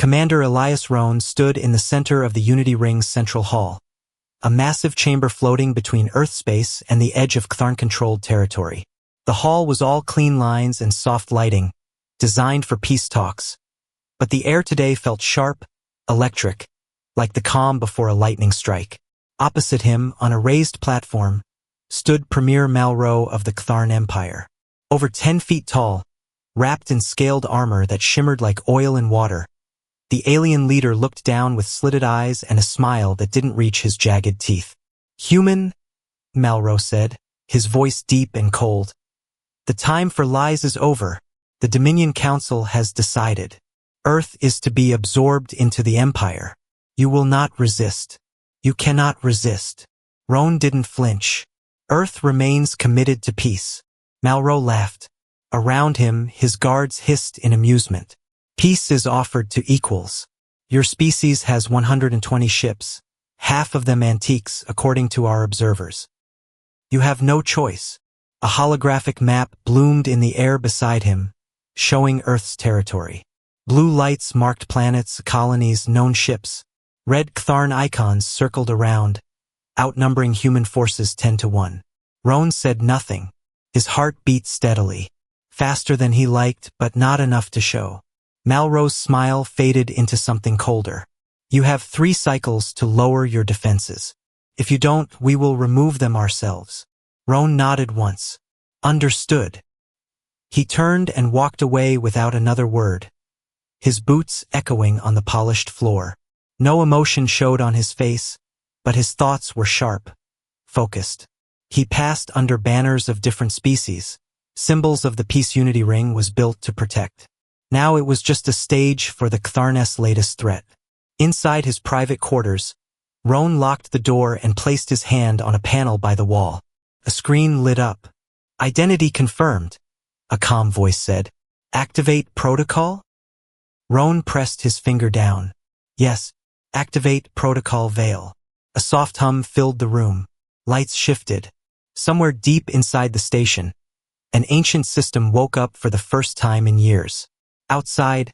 Commander Elias Rohn stood in the center of the Unity Ring's central hall, a massive chamber floating between Earth space and the edge of Ctharn-controlled territory. The hall was all clean lines and soft lighting, designed for peace talks. But the air today felt sharp, electric, like the calm before a lightning strike. Opposite him, on a raised platform, stood Premier Malro of the Ctharn Empire. Over 10 feet tall, wrapped in scaled armor that shimmered like oil in water, the alien leader looked down with slitted eyes and a smile that didn't reach his jagged teeth. "Human," Malro said, his voice deep and cold. "The time for lies is over. The Dominion Council has decided. Earth is to be absorbed into the Empire. You will not resist. You cannot resist." Rohn didn't flinch. "Earth remains committed to peace." Malro laughed. Around him, his guards hissed in amusement. "Peace is offered to equals. Your species has 120 ships, half of them antiques according to our observers. You have no choice." A holographic map bloomed in the air beside him, showing Earth's territory. Blue lights marked planets, colonies, known ships. Red Ctharn icons circled around, outnumbering human forces 10-1. Rohn said nothing. His heart beat steadily, faster than he liked, but not enough to show. Malro's smile faded into something colder. "You have 3 cycles to lower your defenses. If you don't, we will remove them ourselves." Rohn nodded once. "Understood." He turned and walked away without another word, his boots echoing on the polished floor. No emotion showed on his face, but his thoughts were sharp, focused. He passed under banners of different species, symbols of the Peace Unity Ring was built to protect. Now it was just a stage for the Ctharn's latest threat. Inside his private quarters, Rohn locked the door and placed his hand on a panel by the wall. A screen lit up. "Identity confirmed," a calm voice said. "Activate protocol?" Rohn pressed his finger down. "Yes, activate protocol veil." A soft hum filled the room. Lights shifted. Somewhere deep inside the station, an ancient system woke up for the first time in years. Outside,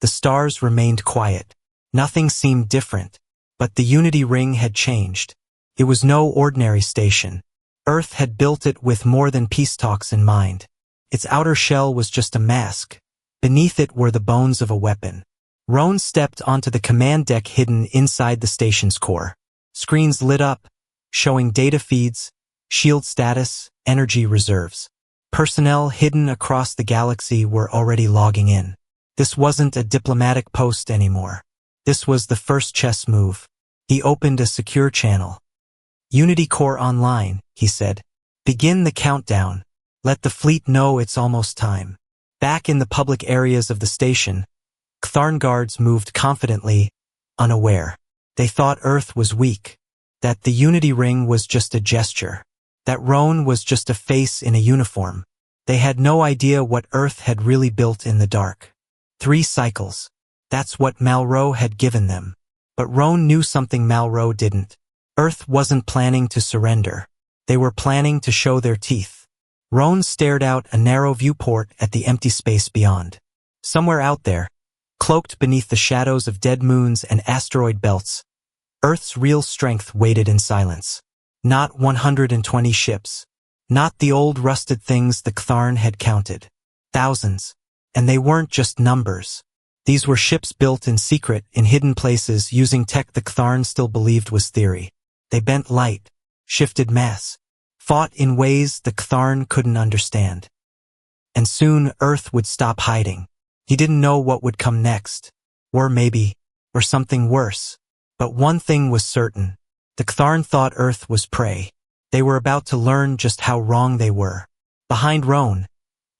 the stars remained quiet. Nothing seemed different, but the Unity Ring had changed. It was no ordinary station. Earth had built it with more than peace talks in mind. Its outer shell was just a mask. Beneath it were the bones of a weapon. Rohn stepped onto the command deck hidden inside the station's core. Screens lit up, showing data feeds, shield status, energy reserves. Personnel hidden across the galaxy were already logging in. This wasn't a diplomatic post anymore. This was the first chess move. He opened a secure channel. "Unity Core online," he said. "Begin the countdown. Let the fleet know it's almost time." Back in the public areas of the station, Ctharn guards moved confidently, unaware. They thought Earth was weak, that the Unity Ring was just a gesture, that Rohn was just a face in a uniform. They had no idea what Earth had really built in the dark. 3 cycles. That's what Malro had given them. But Rohn knew something Malro didn't. Earth wasn't planning to surrender. They were planning to show their teeth. Rohn stared out a narrow viewport at the empty space beyond. Somewhere out there, cloaked beneath the shadows of dead moons and asteroid belts, Earth's real strength waited in silence. Not 120 ships. Not the old rusted things the Ctharn had counted. Thousands. And they weren't just numbers. These were ships built in secret, in hidden places, using tech the Ctharn still believed was theory. They bent light, shifted mass, fought in ways the Ctharn couldn't understand. And soon Earth would stop hiding. He didn't know what would come next. Or something worse. But one thing was certain. The Ctharn thought Earth was prey. They were about to learn just how wrong they were. Behind Rohn,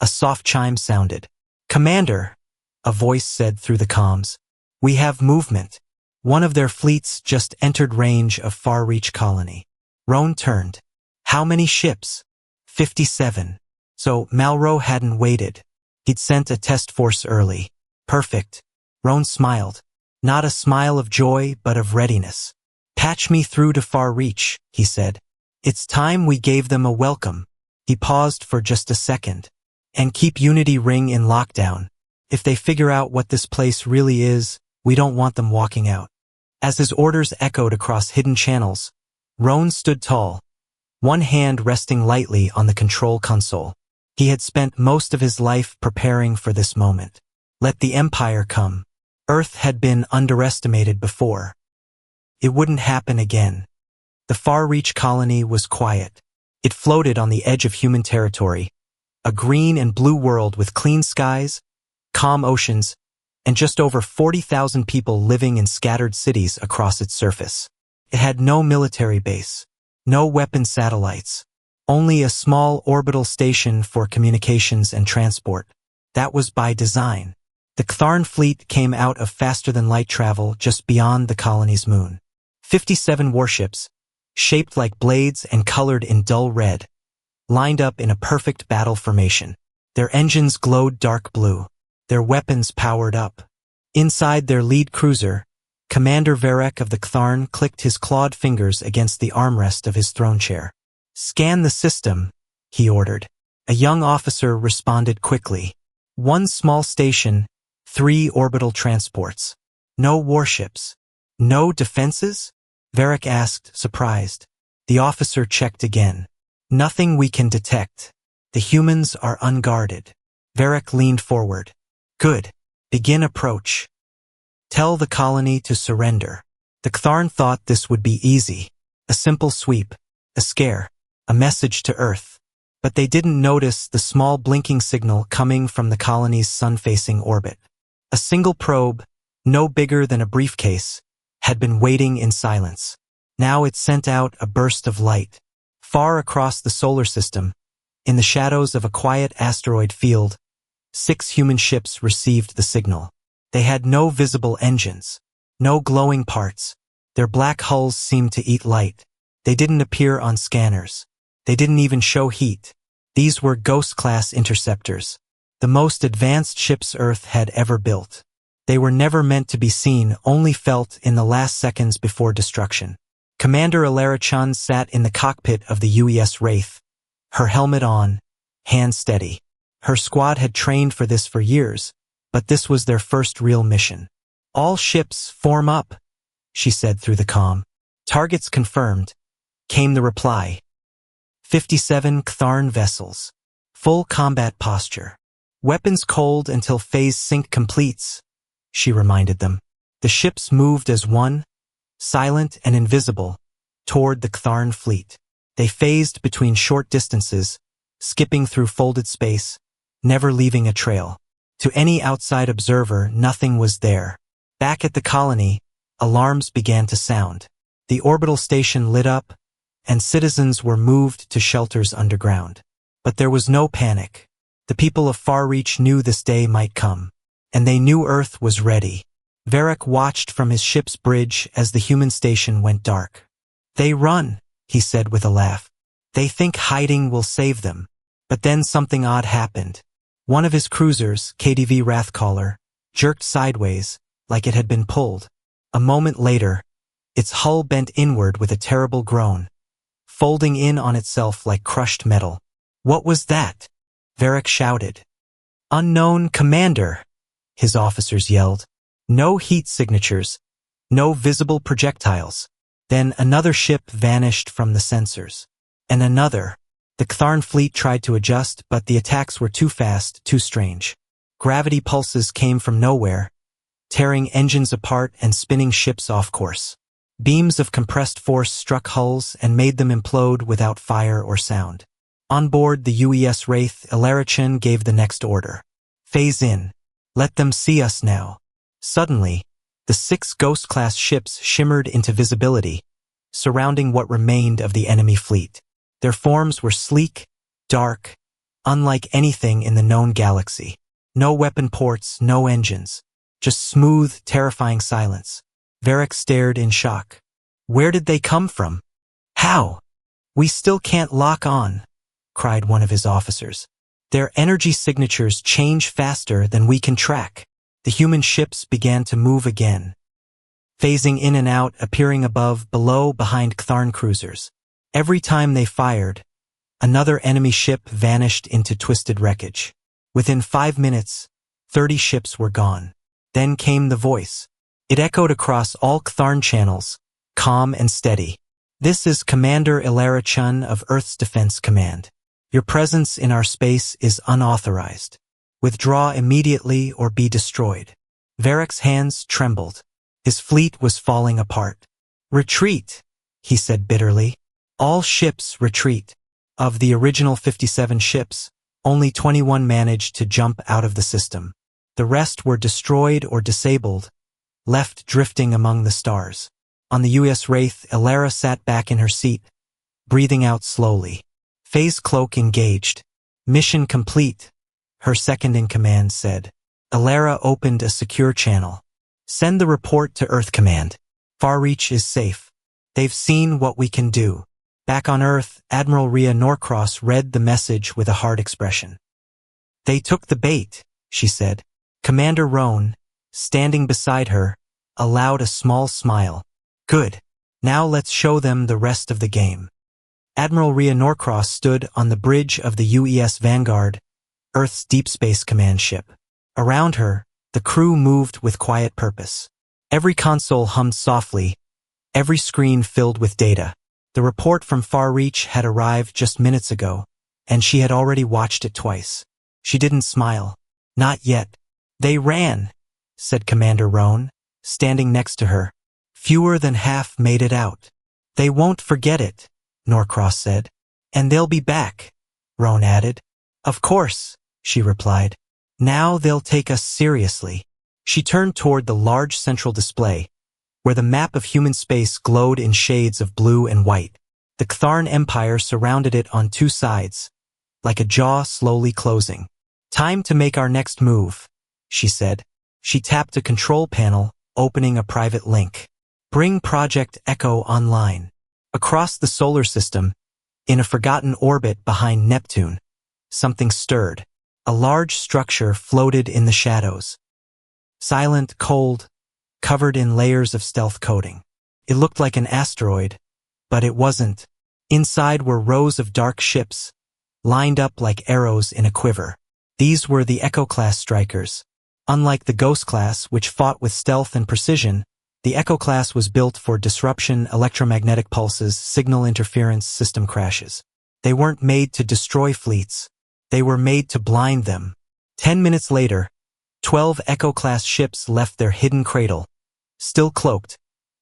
a soft chime sounded. "Commander," a voice said through the comms. "We have movement. One of their fleets just entered range of Far-Reach Colony." Rohn turned. "How many ships?" 57. So Malro hadn't waited. He'd sent a test force early. Perfect. Rohn smiled. Not a smile of joy, but of readiness. "Patch me through to Far-Reach," he said. "It's time we gave them a welcome." He paused for just a second. "And keep Unity Ring in lockdown. If they figure out what this place really is, We don't want them walking out. As his orders echoed across hidden channels, Roan stood tall, one hand resting lightly on the control console. He had spent most of his life preparing for this moment. Let the Empire come. Earth had been underestimated before. It wouldn't happen again. The far-reach colony was quiet. It floated on the edge of human territory, a green and blue world with clean skies, calm oceans, and just over 40,000 people living in scattered cities across its surface. It had no military base, no weapon satellites, only a small orbital station for communications and transport. That was by design. The Ktharn fleet came out of faster-than-light travel just beyond the colony's moon. 57 warships, shaped like blades and colored in dull red, lined up in a perfect battle formation. Their engines glowed dark blue, their weapons powered up. Inside their lead cruiser, Commander Varek of the Ktharn clicked his clawed fingers against the armrest of his throne chair. "Scan the system," he ordered. A young officer responded quickly. One small station, 3 orbital transports. No warships. No defenses? Varek asked, surprised. The officer checked again. Nothing we can detect. The humans are unguarded. Varek leaned forward. Good. Begin approach. Tell the colony to surrender. The Ktharn thought this would be easy. A simple sweep. A scare. A message to Earth. But they didn't notice the small blinking signal coming from the colony's sun-facing orbit. A single probe, no bigger than a briefcase, had been waiting in silence. Now it sent out a burst of light. Far across the solar system, in the shadows of a quiet asteroid field, 6 human ships received the signal. They had no visible engines, no glowing parts. Their black hulls seemed to eat light. They didn't appear on scanners. They didn't even show heat. These were Ghost-class interceptors, the most advanced ships Earth had ever built. They were never meant to be seen, only felt in the last seconds before destruction. Commander Alarichan sat in the cockpit of the UES Wraith, her helmet on, hands steady. Her squad had trained for this for years, but this was their first real mission. "All ships form up," she said through the comm. "Targets confirmed," came the reply. 57 Ktharn vessels. Full combat posture. "Weapons cold until phase sync completes," she reminded them. The ships moved as one, silent and invisible, toward the Ktharn fleet. They phased between short distances, skipping through folded space, never leaving a trail. To any outside observer, nothing was there. Back at the colony, alarms began to sound. The orbital station lit up, and citizens were moved to shelters underground. But there was no panic. The people of Far-Reach knew this day might come, and they knew Earth was ready. Varek watched from his ship's bridge as the human station went dark. "They run," he said with a laugh. "They think hiding will save them." But then something odd happened. One of his cruisers, KDV Wrathcaller, jerked sideways, like it had been pulled. A moment later, its hull bent inward with a terrible groan, folding in on itself like crushed metal. "What was that?" Varek shouted. "Unknown commander," his officers yelled. No heat signatures, no visible projectiles. Then another ship vanished from the sensors. And another. The Ktharn fleet tried to adjust, but the attacks were too fast, too strange. Gravity pulses came from nowhere, tearing engines apart and spinning ships off course. Beams of compressed force struck hulls and made them implode without fire or sound. On board the UES Wraith, Alarichan gave the next order. "Phase in. Let them see us now." Suddenly, the 6 Ghost-class ships shimmered into visibility, surrounding what remained of the enemy fleet. Their forms were sleek, dark, unlike anything in the known galaxy. No weapon ports, no engines. Just smooth, terrifying silence. Varek stared in shock. "Where did they come from? How?" "We still can't lock on," cried one of his officers. "Their energy signatures change faster than we can track." The human ships began to move again, phasing in and out, appearing above, below, behind Ktharn cruisers. Every time they fired, another enemy ship vanished into twisted wreckage. Within 5 minutes, 30 ships were gone. Then came the voice. It echoed across all Ctharn channels, calm and steady. "This is Commander Ilara Chun of Earth's Defense Command. Your presence in our space is unauthorized. Withdraw immediately or be destroyed." Varek's hands trembled. His fleet was falling apart. "Retreat," he said bitterly. "All ships retreat." Of the original 57 ships, only 21 managed to jump out of the system. The rest were destroyed or disabled, left drifting among the stars. On the U.S. Wraith, Ilara sat back in her seat, breathing out slowly. Phase cloak engaged. "Mission complete," her second-in-command said. Ilara opened a secure channel. "Send the report to Earth Command. Farreach is safe. They've seen what we can do." Back on Earth, Admiral Rhea Norcross read the message with a hard expression. "They took the bait," she said. Commander Roan, standing beside her, allowed a small smile. "Good. Now let's show them the rest of the game." Admiral Rhea Norcross stood on the bridge of the UES Vanguard, Earth's Deep Space Command ship. Around her, the crew moved with quiet purpose. Every console hummed softly, every screen filled with data. The report from Farreach had arrived just minutes ago, and she had already watched it twice. She didn't smile. "Not yet." "They ran," said Commander Roan, standing next to her. "Fewer than half made it out." "They won't forget it," Norcross said. "And they'll be back," Roan added. "Of course," she replied. "Now they'll take us seriously." She turned toward the large central display, where the map of human space glowed in shades of blue and white. The Ctharn Empire surrounded it on two sides, like a jaw slowly closing. "Time to make our next move," she said. She tapped a control panel, opening a private link. "Bring Project Echo online." Across the solar system, in a forgotten orbit behind Neptune, something stirred. A large structure floated in the shadows. Silent, cold, covered in layers of stealth coating. It looked like an asteroid, but it wasn't. Inside were rows of dark ships, lined up like arrows in a quiver. These were the Echo-class strikers. Unlike the Ghost-class, which fought with stealth and precision, the Echo-class was built for disruption, electromagnetic pulses, signal interference, system crashes. They weren't made to destroy fleets. They were made to blind them. 10 minutes later, 12 Echo-class ships left their hidden cradle, still cloaked,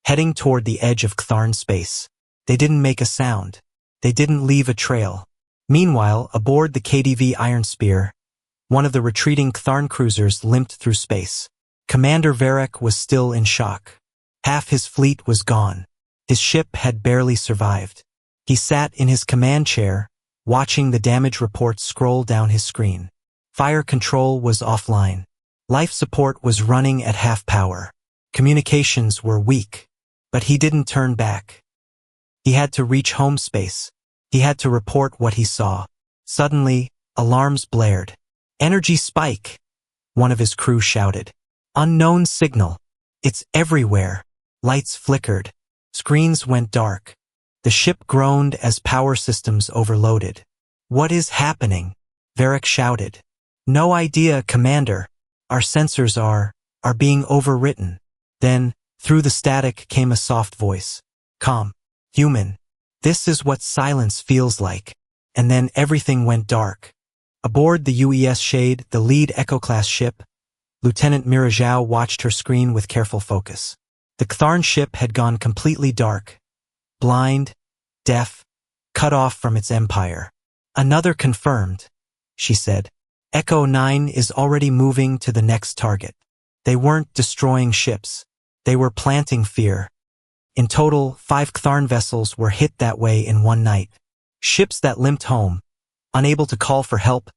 heading toward the edge of Ctharn space. They didn't make a sound. They didn't leave a trail. Meanwhile, aboard the KDV Iron Spear, one of the retreating Ctharn cruisers limped through space. Commander Varek was still in shock. Half his fleet was gone. His ship had barely survived. He sat in his command chair, watching the damage reports scroll down his screen. Fire control was offline. Life support was running at half power. Communications were weak, but he didn't turn back. He had to reach home space. He had to report what he saw. Suddenly, alarms blared. "Energy spike," one of his crew shouted. "Unknown signal. It's everywhere." Lights flickered. Screens went dark. The ship groaned as power systems overloaded. "What is happening?" Varek shouted. "No idea, Commander. Our sensors are being overwritten." Then, through the static came a soft voice. "Calm. Human. This is what silence feels like." And then everything went dark. Aboard the UES Shade, the lead Echo-class ship, Lieutenant Mirajau watched her screen with careful focus. The Ctharn ship had gone completely dark. Blind, deaf, cut off from its empire. "Another confirmed," she said. "Echo 9 is already moving to the next target." They weren't destroying ships. They were planting fear. In total, 5 Ctharn vessels were hit that way in one night. Ships that limped home, unable to call for help,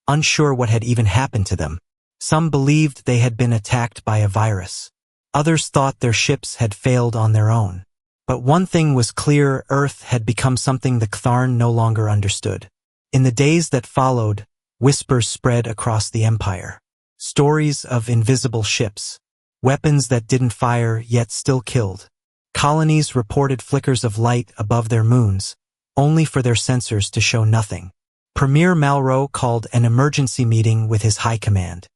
unsure what had even happened to them. Some believed they had been attacked by a virus. Others thought their ships had failed on their own. But one thing was clear: Earth had become something the Ctharn no longer understood. In the days that followed, whispers spread across the empire. Stories of invisible ships, weapons that didn't fire yet still killed. Colonies reported flickers of light above their moons, only for their sensors to show nothing. Premier Malraux called an emergency meeting with his high command.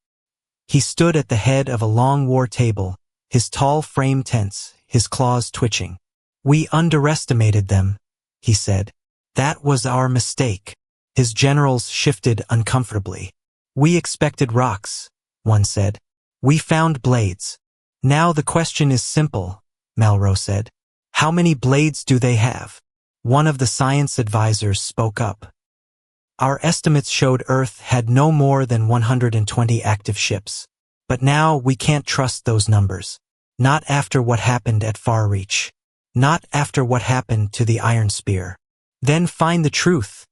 He stood at the head of a long war table, his tall frame tense, his claws twitching. "We underestimated them," he said. "That was our mistake." His generals shifted uncomfortably. "We expected rocks," one said. "We found blades." "Now the question is simple," Malraux said. "How many blades do they have?" One of the science advisors spoke up. "Our estimates showed Earth had no more than 120 active ships. But now we can't trust those numbers. Not after what happened at Far Reach. Not after what happened to the Iron Spear." "Then find the truth,"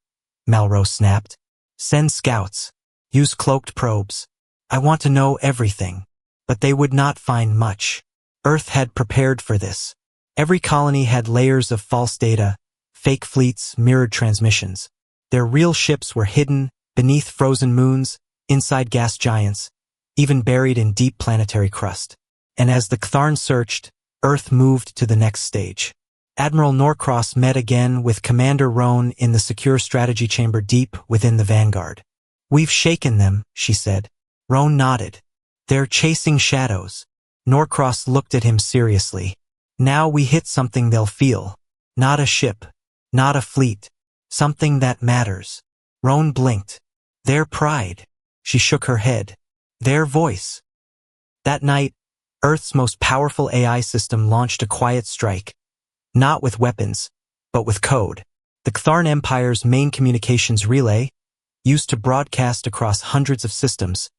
Malraux snapped. "Send scouts. Use cloaked probes. I want to know everything." But they would not find much. Earth had prepared for this. Every colony had layers of false data, fake fleets, mirrored transmissions. Their real ships were hidden beneath frozen moons, inside gas giants, even buried in deep planetary crust. And as the Ctharn searched, Earth moved to the next stage. Admiral Norcross met again with Commander Roan in the secure strategy chamber deep within the Vanguard. "We've shaken them," she said. Roan nodded. "They're chasing shadows." Norcross looked at him seriously. "Now we hit something they'll feel. Not a ship. Not a fleet. Something that matters." Roan blinked. "Their pride." She shook her head. "Their voice." That night, Earth's most powerful AI system launched a quiet strike. Not with weapons, but with code. The Ctharn Empire's main communications relay, used to broadcast across hundreds of systems,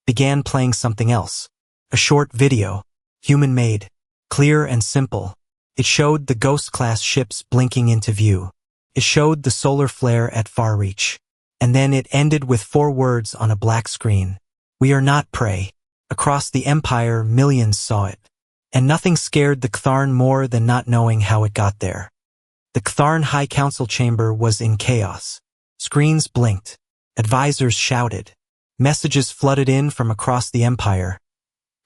began playing something else. A short video, human-made, clear and simple. It showed the Ghost-class ships blinking into view. It showed the solar flare at Far Reach. And then it ended with 4 words on a black screen. "We are not prey." Across the Empire, millions saw it. And nothing scared the Ctharn more than not knowing how it got there. The Ctharn High Council chamber was in chaos. Screens blinked. Advisors shouted. Messages flooded in from across the Empire.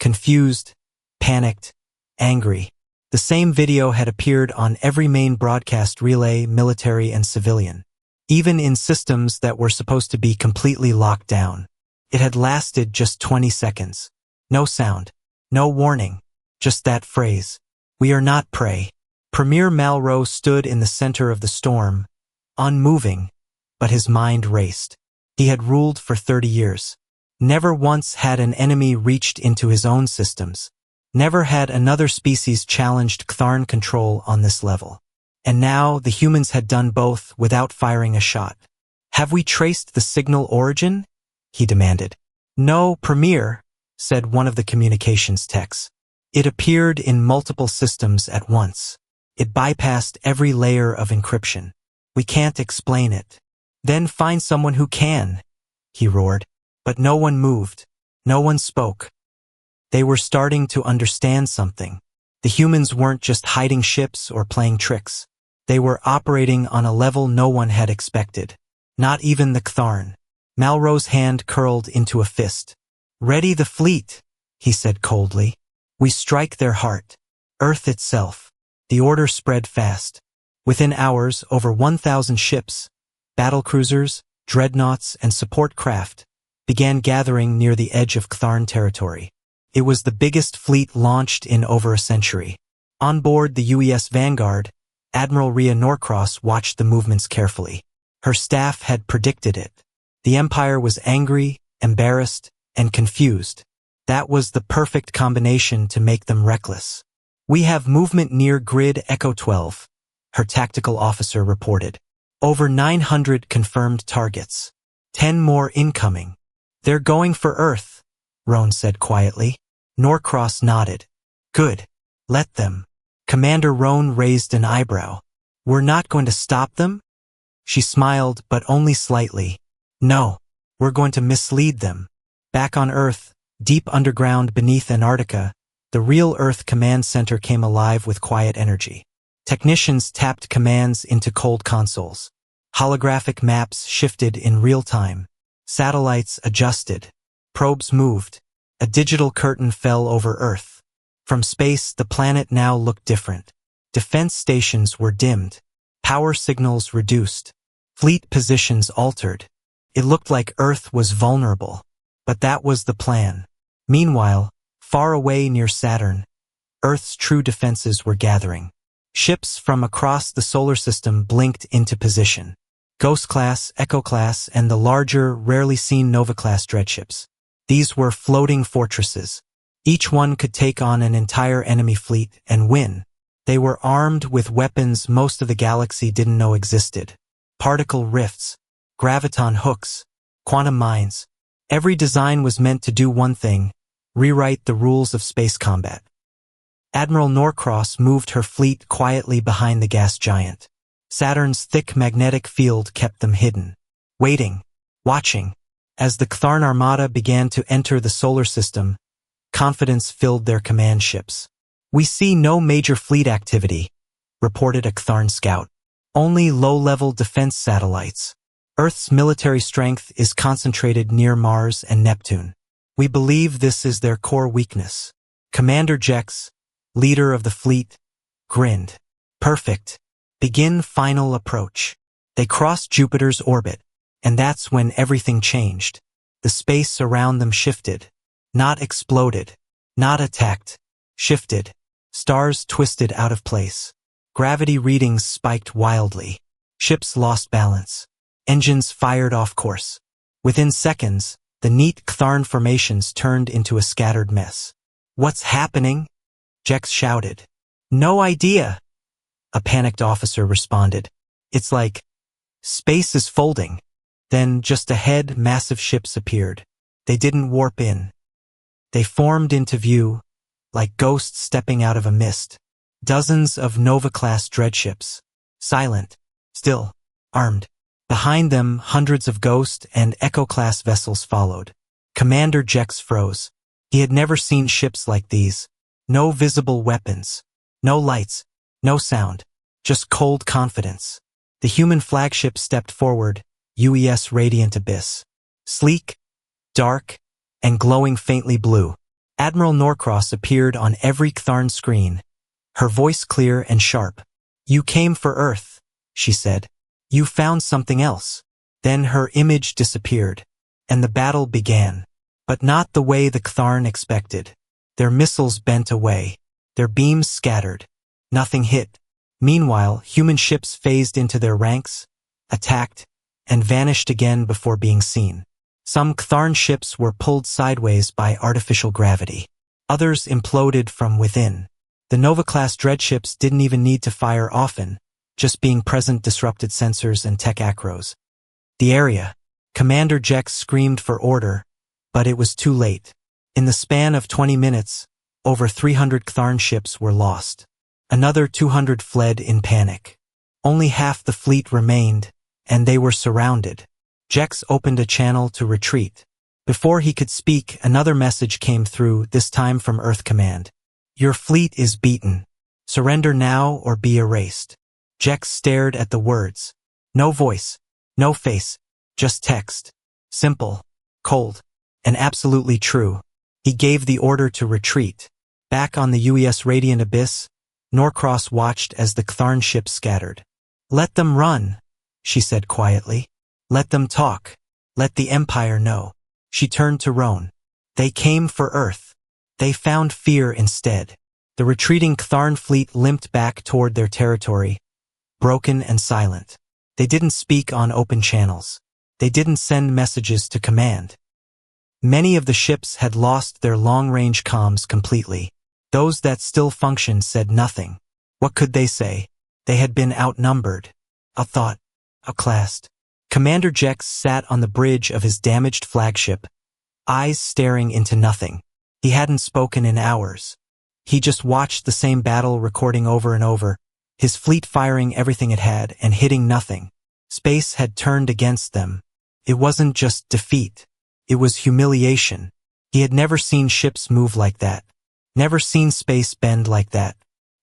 Confused, panicked, angry. The same video had appeared on every main broadcast relay, military and civilian. Even in systems that were supposed to be completely locked down. It had lasted just 20 seconds. No sound. No warning. Just that phrase. "We are not prey." Premier Malraux stood in the center of the storm, unmoving, but his mind raced. He had ruled for 30 years. Never once had an enemy reached into his own systems. Never had another species challenged Ctharn control on this level. And now the humans had done both without firing a shot. "Have we traced the signal origin?" he demanded. "No, Premier," said one of the communications techs. "It appeared in multiple systems at once. It bypassed every layer of encryption. We can't explain it." "Then find someone who can," he roared. But no one moved. No one spoke. They were starting to understand something. The humans weren't just hiding ships or playing tricks. They were operating on a level no one had expected. Not even the Ctharn. Malraux's hand curled into a fist. "Ready the fleet," he said coldly. "We strike their heart. Earth itself." The order spread fast. Within hours, over 1,000 ships, battlecruisers, dreadnoughts, and support craft began gathering near the edge of Ctharn territory. It was the biggest fleet launched in over a century. On board the UES Vanguard, Admiral Rhea Norcross watched the movements carefully. Her staff had predicted it. The Empire was angry, embarrassed, and confused. That was the perfect combination to make them reckless. "We have movement near Grid Echo 12, her tactical officer reported. "Over 900 confirmed targets. 10 more incoming." "They're going for Earth," Roan said quietly. Norcross nodded. "Good. Let them." Commander Roan raised an eyebrow. "We're not going to stop them?" She smiled, but only slightly. "No. We're going to mislead them." Back on Earth, deep underground beneath Antarctica, the real Earth command center came alive with quiet energy. Technicians tapped commands into cold consoles. Holographic maps shifted in real time. Satellites adjusted. Probes moved. A digital curtain fell over Earth. From space, the planet now looked different. Defense stations were dimmed. Power signals reduced. Fleet positions altered. It looked like Earth was vulnerable. But that was the plan. Meanwhile, far away near Saturn, Earth's true defenses were gathering. Ships from across the solar system blinked into position. Ghost-class, Echo-class, and the larger, rarely seen Nova-class dreadships. These were floating fortresses. Each one could take on an entire enemy fleet and win. They were armed with weapons most of the galaxy didn't know existed. Particle rifts, graviton hooks, quantum mines. Every design was meant to do one thing: rewrite the rules of space combat. Admiral Norcross moved her fleet quietly behind the gas giant. Saturn's thick magnetic field kept them hidden, waiting, watching. As the Ctharn Armada began to enter the solar system, confidence filled their command ships. "We see no major fleet activity," reported a Ctharn scout. "Only low-level defense satellites. Earth's military strength is concentrated near Mars and Neptune. We believe this is their core weakness." Commander Jex, leader of the fleet, grinned. "Perfect. Begin final approach." They crossed Jupiter's orbit, and that's when everything changed. The space around them shifted. Not exploded. Not attacked. Shifted. Stars twisted out of place. Gravity readings spiked wildly. Ships lost balance. Engines fired off course. Within seconds, the neat Ctharn formations turned into a scattered mess. "What's happening?" Jex shouted. "No idea," a panicked officer responded. "It's like space is folding." Then, just ahead, massive ships appeared. They didn't warp in. They formed into view, like ghosts stepping out of a mist. Dozens of Nova-class dreadships. Silent. Still. Armed. Behind them, hundreds of Ghost and Echo-class vessels followed. Commander Jex froze. He had never seen ships like these. No visible weapons. No lights. No sound. Just cold confidence. The human flagship stepped forward, UES Radiant Abyss. Sleek, dark, and glowing faintly blue. Admiral Norcross appeared on every Ctharn screen, her voice clear and sharp. "You came for Earth," she said. "You found something else." Then her image disappeared, and the battle began. But not the way the Ctharn expected. Their missiles bent away. Their beams scattered. Nothing hit. Meanwhile, human ships phased into their ranks, attacked, and vanished again before being seen. Some Ctharn ships were pulled sideways by artificial gravity. Others imploded from within. The Nova-class dreadships didn't even need to fire often, just being present disrupted sensors and tech acros. The area. Commander Jex screamed for order, but it was too late. In the span of 20 minutes, over 300 Ctharn ships were lost. Another 200 fled in panic. Only half the fleet remained, and they were surrounded. Jex opened a channel to retreat. Before he could speak, another message came through, this time from Earth Command. "Your fleet is beaten. Surrender now or be erased." Jex stared at the words. No voice, no face, just text. Simple, cold, and absolutely true. He gave the order to retreat. Back on the UES Radiant Abyss, Norcross watched as the Ctharn ships scattered. "Let them run," she said quietly. "Let them talk. Let the Empire know." She turned to Roan. "They came for Earth. They found fear instead." The retreating Ctharn fleet limped back toward their territory, broken and silent. They didn't speak on open channels. They didn't send messages to command. Many of the ships had lost their long-range comms completely. Those that still functioned said nothing. What could they say? They had been outnumbered. Outclassed. Commander Jex sat on the bridge of his damaged flagship, eyes staring into nothing. He hadn't spoken in hours. He just watched the same battle recording over and over, his fleet firing everything it had and hitting nothing. Space had turned against them. It wasn't just defeat. It was humiliation. He had never seen ships move like that. Never seen space bend like that.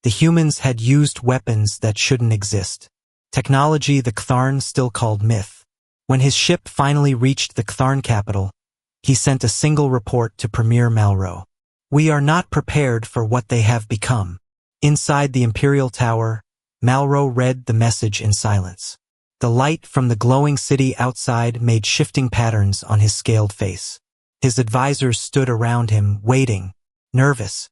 The humans had used weapons that shouldn't exist. Technology the Ctharn still called myth. When his ship finally reached the Ctharn capital, he sent a single report to Premier Malro. "We are not prepared for what they have become." Inside the Imperial Tower, Malro read the message in silence. The light from the glowing city outside made shifting patterns on his scaled face. His advisors stood around him, waiting, nervous.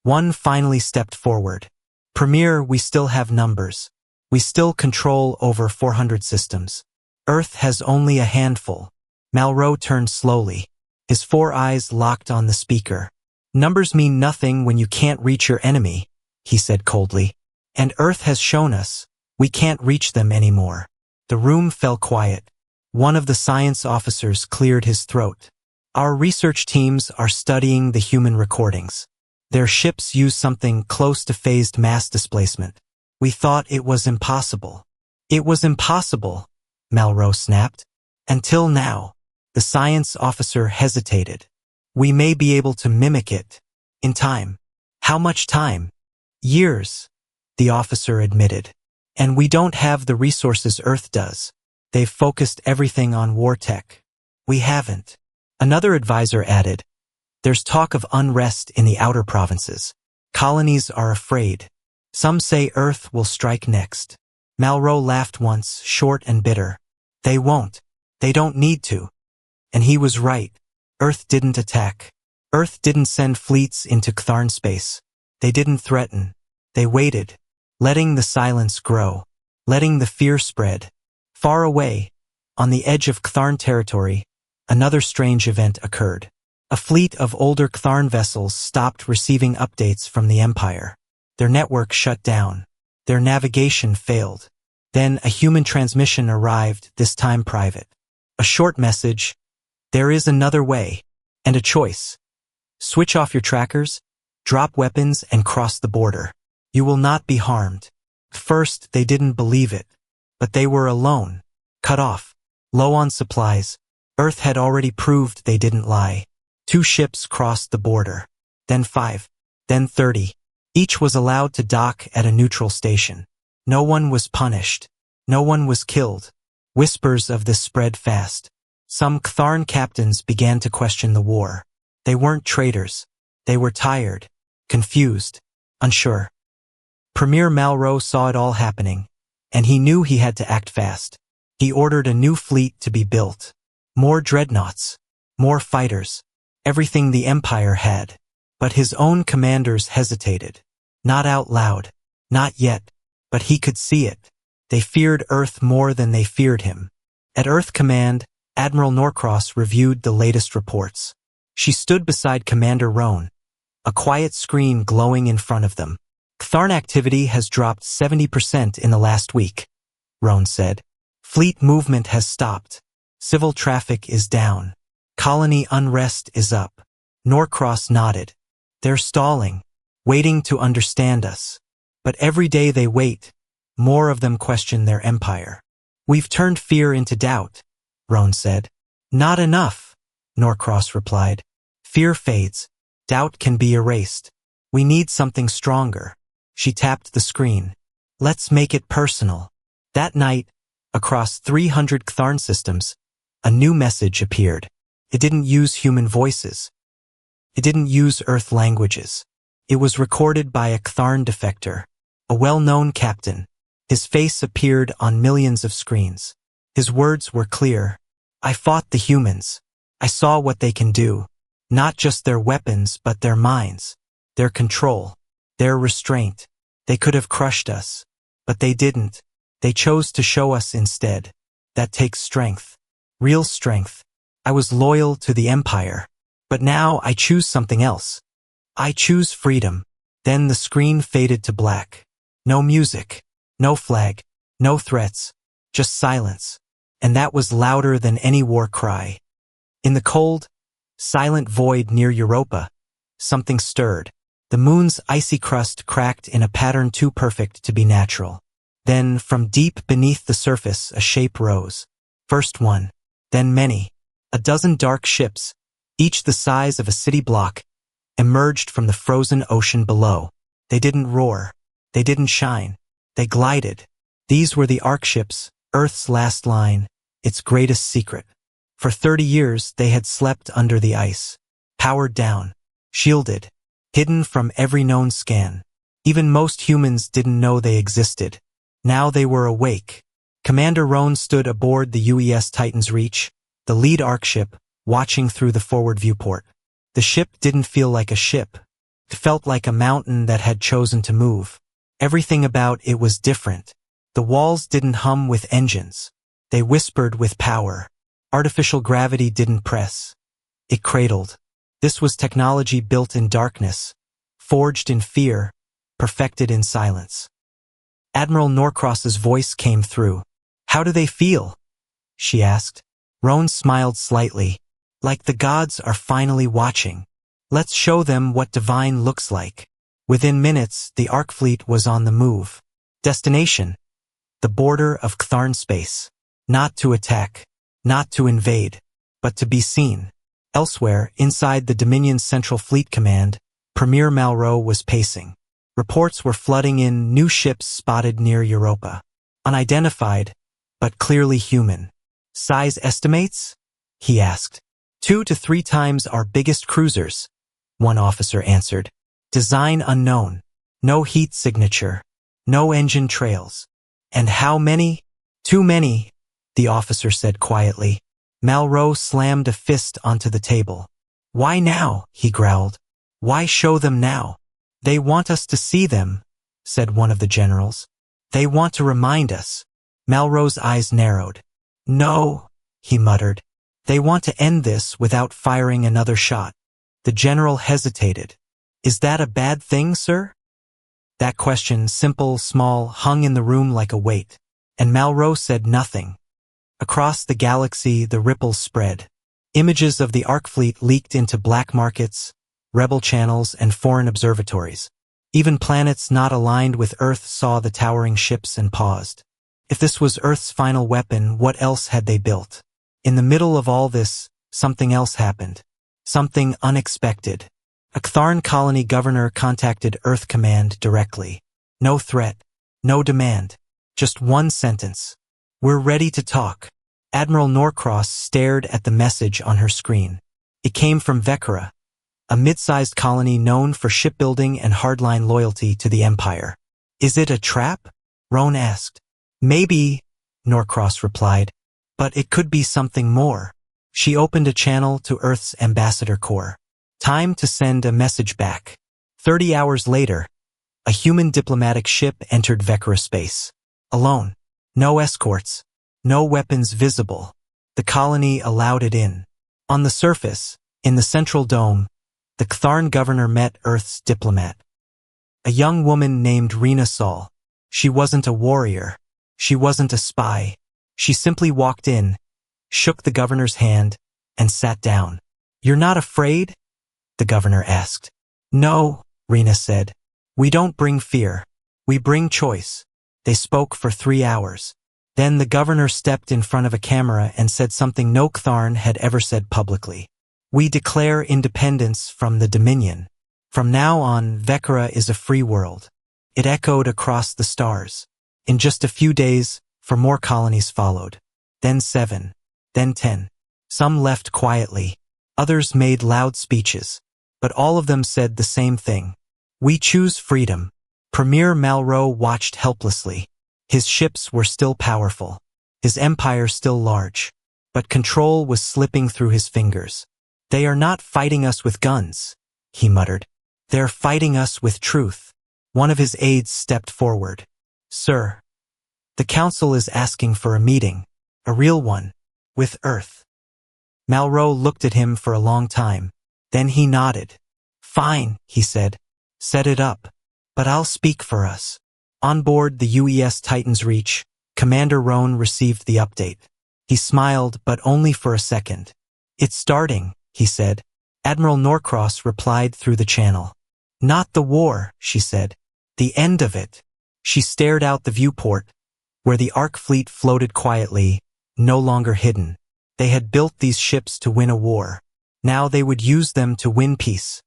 One finally stepped forward. Premier, we still have numbers. We still control over 400 systems. Earth has only a handful. Malraux turned slowly. His 4 eyes locked on the speaker. Numbers mean nothing when you can't reach your enemy, he said coldly. And Earth has shown us, we can't reach them anymore. The room fell quiet. One of the science officers cleared his throat. Our research teams are studying the human recordings. Their ships use something close to phased mass displacement. We thought it was impossible. It was impossible, Malraux snapped. Until now. The science officer hesitated. We may be able to mimic it. In time. How much time? Years, the officer admitted. And we don't have the resources Earth does. They've focused everything on war tech. We haven't. Another advisor added. There's talk of unrest in the outer provinces. Colonies are afraid. Some say Earth will strike next. Malraux laughed once, short and bitter. They won't. They don't need to. And he was right. Earth didn't attack. Earth didn't send fleets into Ctharn space. They didn't threaten. They waited, letting the silence grow, letting the fear spread. Far away, on the edge of Ctharn territory, another strange event occurred. A fleet of older Ctharn vessels stopped receiving updates from the Empire. Their network shut down. Their navigation failed. Then a human transmission arrived, this time private. A short message. There is another way, and a choice. Switch off your trackers, drop weapons, and cross the border. You will not be harmed. First, they didn't believe it. But they were alone, cut off, low on supplies. Earth had already proved they didn't lie. 2 ships crossed the border. Then 5. Then 30. Each was allowed to dock at a neutral station. No one was punished. No one was killed. Whispers of this spread fast. Some Ctharn captains began to question the war. They weren't traitors. They were tired, confused, unsure. Premier Malraux saw it all happening, and he knew he had to act fast. He ordered a new fleet to be built. More dreadnoughts, more fighters, everything the Empire had. But his own commanders hesitated. Not out loud, not yet, but he could see it. They feared Earth more than they feared him. At Earth Command, Admiral Norcross reviewed the latest reports. She stood beside Commander Roan, a quiet screen glowing in front of them. Ctharn activity has dropped 70% in the last week, Roan said. Fleet movement has stopped. Civil traffic is down. Colony unrest is up. Norcross nodded. They're stalling, waiting to understand us. But every day they wait, more of them question their empire. We've turned fear into doubt, Roan said. Not enough, Norcross replied. Fear fades. Doubt can be erased. We need something stronger. She tapped the screen. Let's make it personal. That night, across 300 Ctharn systems, a new message appeared. It didn't use human voices. It didn't use Earth languages. It was recorded by a Ctharn defector, a well-known captain. His face appeared on millions of screens. His words were clear. I fought the humans. I saw what they can do. Not just their weapons, but their minds, their control, their restraint. They could have crushed us, but they didn't. They chose to show us instead. That takes strength. Real strength. I was loyal to the Empire, but now I choose something else. I choose freedom. Then the screen faded to black. No music, no flag, no threats, just silence. And that was louder than any war cry. In the cold, silent void near Europa, something stirred. The moon's icy crust cracked in a pattern too perfect to be natural. Then, from deep beneath the surface, a shape rose. First one, then many. A dozen dark ships, each the size of a city block, emerged from the frozen ocean below. They didn't roar. They didn't shine. They glided. These were the Arkships, Earth's last line, its greatest secret. For 30 years, they had slept under the ice, powered down, shielded, hidden from every known scan. Even most humans didn't know they existed. Now they were awake. Commander Roan stood aboard the UES Titan's Reach, the lead Arkship, watching through the forward viewport. The ship didn't feel like a ship. It felt like a mountain that had chosen to move. Everything about it was different. The walls didn't hum with engines. They whispered with power. Artificial gravity didn't press. It cradled. This was technology built in darkness, forged in fear, perfected in silence. Admiral Norcross's voice came through. "How do they feel?" she asked. Roan smiled slightly. "Like the gods are finally watching. Let's show them what divine looks like." Within minutes, the Ark fleet was on the move. Destination: the border of Ktharn space. Not to attack, not to invade, but to be seen. Elsewhere, inside the Dominion's Central Fleet Command, Premier Malraux was pacing. Reports were flooding in, new ships spotted near Europa. Unidentified, but clearly human. "Size estimates?" he asked. 2 to 3 times our biggest cruisers," one officer answered. "Design unknown. No heat signature. No engine trails." "And how many?" "Too many," the officer said quietly. Malraux slammed a fist onto the table. "Why now?" he growled. "Why show them now?" "They want us to see them," said one of the generals. "They want to remind us." Malraux's eyes narrowed. "No," he muttered. "They want to end this without firing another shot." The general hesitated. "Is that a bad thing, sir?" That question, simple, small, hung in the room like a weight. And Malraux said nothing. Across the galaxy, the ripples spread. Images of the Ark fleet leaked into black markets, rebel channels, and foreign observatories. Even planets not aligned with Earth saw the towering ships and paused. If this was Earth's final weapon, what else had they built? In the middle of all this, something else happened. Something unexpected. A Ktharn colony governor contacted Earth Command directly. No threat, no demand, just one sentence. "We're ready to talk." Admiral Norcross stared at the message on her screen. It came from Vekara, a mid-sized colony known for shipbuilding and hardline loyalty to the Empire. "Is it a trap?" Roan asked. "Maybe," Norcross replied, "but it could be something more." She opened a channel to Earth's Ambassador Corps. Time to send a message back. 30 hours later, a human diplomatic ship entered Vekara space. Alone. No escorts. No weapons visible. The colony allowed it in. On the surface, in the central dome, the Ktharn governor met Earth's diplomat. A young woman named Rena Sol. She wasn't a warrior. She wasn't a spy. She simply walked in, shook the governor's hand, and sat down. "You're not afraid?" the governor asked. "No," Rena said. "We don't bring fear. We bring choice." They spoke for 3 hours. Then the governor stepped in front of a camera and said something no Ktharn had ever said publicly. "We declare independence from the Dominion. From now on, Vekara is a free world." It echoed across the stars. In just a few days, 4 more colonies followed. Then 7. Then 10. Some left quietly. Others made loud speeches. But all of them said the same thing. "We choose freedom." Premier Malraux watched helplessly. His ships were still powerful. His empire still large. But control was slipping through his fingers. "They are not fighting us with guns," he muttered. "They're fighting us with truth." One of his aides stepped forward. "Sir, the council is asking for a meeting, a real one, with Earth." Malraux looked at him for a long time. Then he nodded. "Fine," he said. "Set it up. But I'll speak for us." On board the UES Titan's Reach, Commander Roan received the update. He smiled, but only for a second. "It's starting," he said. Admiral Norcross replied through the channel. "Not the war," she said. "The end of it." She stared out the viewport, where the Ark fleet floated quietly, no longer hidden. They had built these ships to win a war. Now they would use them to win peace.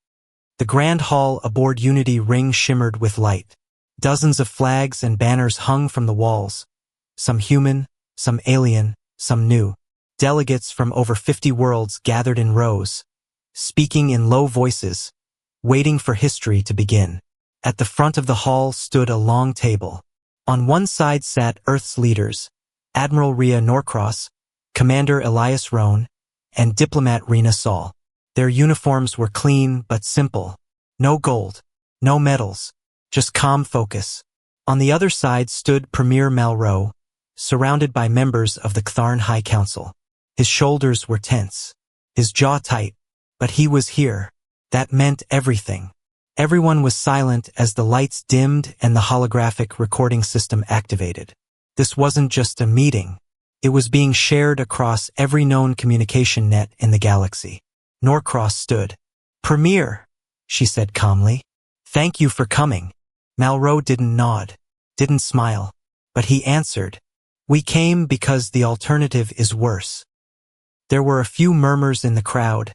The grand hall aboard Unity Ring shimmered with light. Dozens of flags and banners hung from the walls. Some human, some alien, some new. Delegates from over 50 worlds gathered in rows, speaking in low voices, waiting for history to begin. At the front of the hall stood a long table. On one side sat Earth's leaders, Admiral Rhea Norcross, Commander Elias Roan, and Diplomat Rena Sol. Their uniforms were clean but simple. No gold. No medals. Just calm focus. On the other side stood Premier Malraux, surrounded by members of the Ctharn High Council. His shoulders were tense. His jaw tight. But he was here. That meant everything. Everyone was silent as the lights dimmed and the holographic recording system activated. This wasn't just a meeting. It was being shared across every known communication net in the galaxy. Norcross stood. "Premier," she said calmly. "Thank you for coming." Malraux didn't nod, didn't smile, but he answered, "We came because the alternative is worse." There were a few murmurs in the crowd,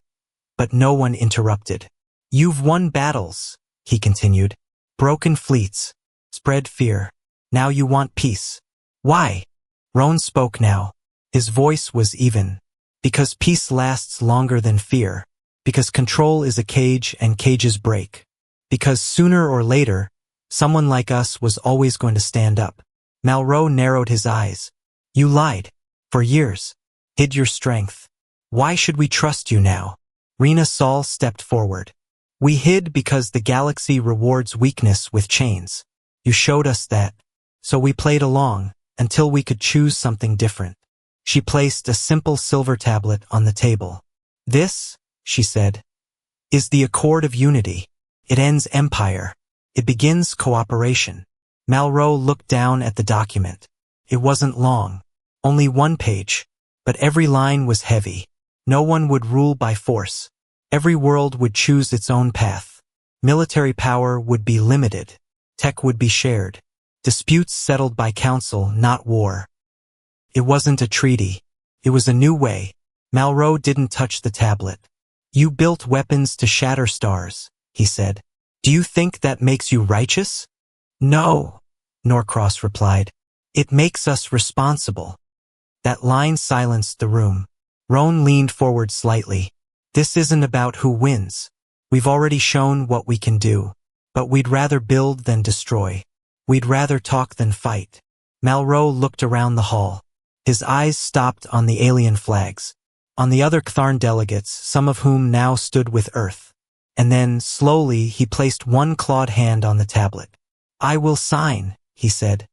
but no one interrupted. "You've won battles," he continued. "Broken fleets, spread fear. Now you want peace. Why?" Roan spoke now. His voice was even. "Because peace lasts longer than fear. Because control is a cage and cages break. Because sooner or later, someone like us was always going to stand up." Malraux narrowed his eyes. "You lied. For years. Hid your strength. Why should we trust you now?" Rena Sol stepped forward. "We hid because the galaxy rewards weakness with chains. You showed us that. So we played along, until we could choose something different." She placed a simple silver tablet on the table. "This," she said, "is the Accord of Unity. It ends empire. It begins cooperation." Malraux looked down at the document. It wasn't long. Only one page. But every line was heavy. No one would rule by force. Every world would choose its own path. Military power would be limited. Tech would be shared. Disputes settled by council, not war. It wasn't a treaty. It was a new way. Malraux didn't touch the tablet. "You built weapons to shatter stars," he said. "Do you think that makes you righteous?" "No," Norcross replied. "It makes us responsible." That line silenced the room. Roan leaned forward slightly. "This isn't about who wins. We've already shown what we can do. But we'd rather build than destroy. We'd rather talk than fight." Malraux looked around the hall. His eyes stopped on the alien flags. On the other Ctharn delegates, some of whom now stood with Earth. And then, slowly, he placed one clawed hand on the tablet. "I will sign," he said,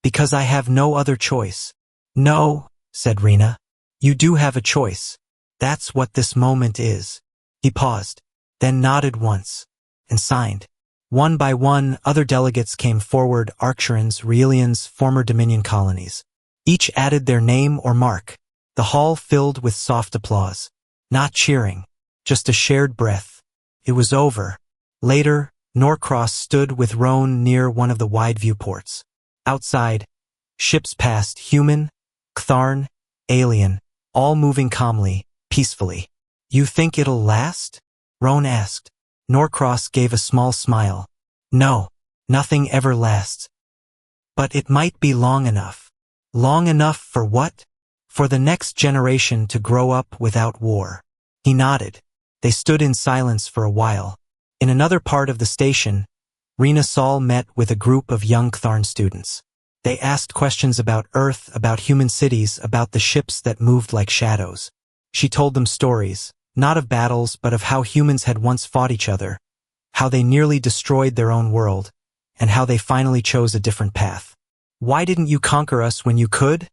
"because I have no other choice." "No," said Rena. "You do have a choice. That's what this moment is." He paused, then nodded once, and signed. One by one, other delegates came forward, Arkshians, Realians, former Dominion colonies. Each added their name or mark. The hall filled with soft applause. Not cheering, just a shared breath. It was over. Later, Norcross stood with Roan near one of the wide viewports. Outside, ships passed, human, Ctharn, alien, all moving calmly, peacefully. "You think it'll last?" Roan asked. Norcross gave a small smile. "No, nothing ever lasts. But it might be long enough." "Long enough for what?" "For the next generation to grow up without war." He nodded. They stood in silence for a while. In another part of the station, Rena Sol met with a group of young Ctharn students. They asked questions about Earth, about human cities, about the ships that moved like shadows. She told them stories, not of battles but of how humans had once fought each other, how they nearly destroyed their own world, and how they finally chose a different path. "Why didn't you conquer us when you could?"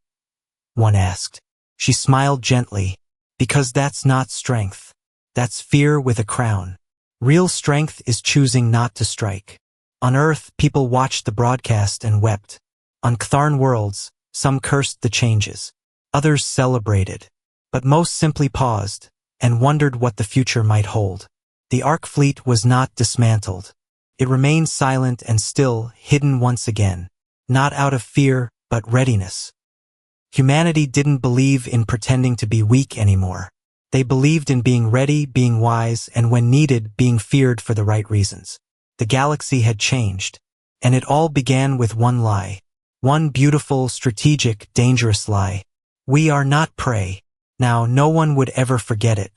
one asked. She smiled gently. "Because that's not strength. That's fear with a crown. Real strength is choosing not to strike." On Earth, people watched the broadcast and wept. On Ctharn worlds, some cursed the changes. Others celebrated. But most simply paused and wondered what the future might hold. The Ark fleet was not dismantled. It remained silent and still, hidden once again. Not out of fear, but readiness. Humanity didn't believe in pretending to be weak anymore. They believed in being ready, being wise, and when needed, being feared for the right reasons. The galaxy had changed. And it all began with one lie. One beautiful, strategic, dangerous lie. "We are not prey." Now, no one would ever forget it.